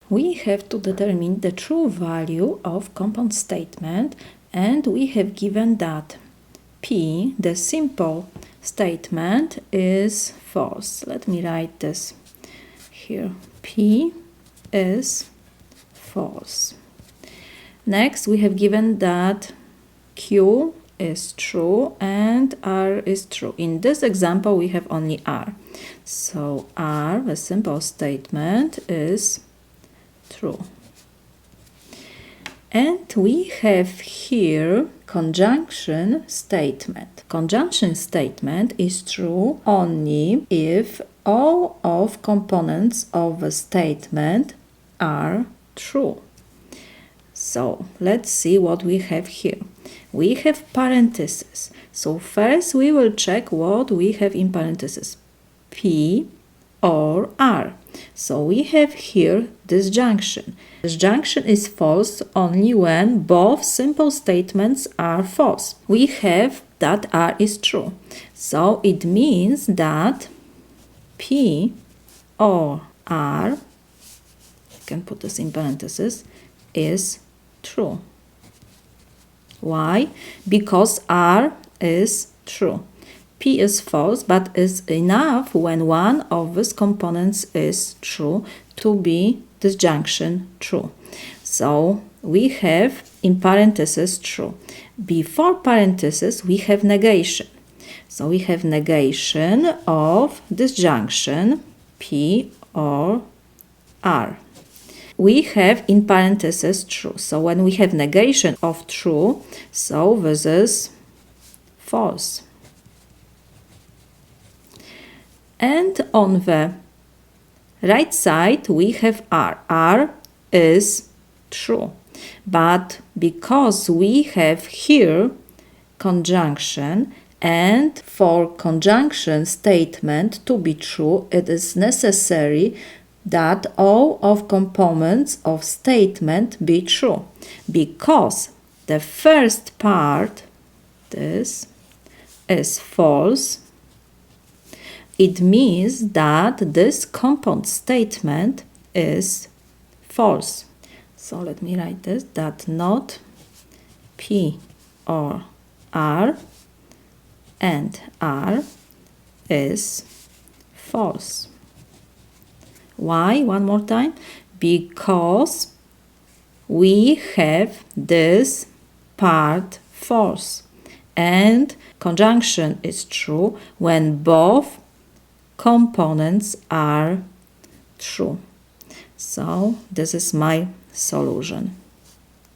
we have to determine the true value of compound statement, and we have given that P, the simple statement, is false. Let me write this here. P is false. Next, we have given that Q is true and R is true. In this example, we have only R. So R, the simple statement, is true. And we have here conjunction statement. Conjunction statement is true only if all of components of a statement are true. So let's see what we have here. We have parentheses. So first we will check what we have in parentheses. P or R. So we have here disjunction. Disjunction is false only when both simple statements are false. We have that R is true. So it means that P or R, I can put this in parentheses, is true. Why? Because R is true. P is false, but is enough when one of these components is true to be disjunction true. So we have in parentheses true. Before parentheses we have negation. So we have negation of disjunction P or R. We have in parentheses true. So when we have negation of true, so this is false. And on the right side we have R. R is true. But because we have here conjunction, and for conjunction statement to be true, it is necessary that all of components of statement be true. Because the first part, this, is false, it means that this compound statement is false. So let me write this, that not P or R and R is false. Why? One more time. Because we have this part false. And conjunction is true when both components are true. So this is my solution.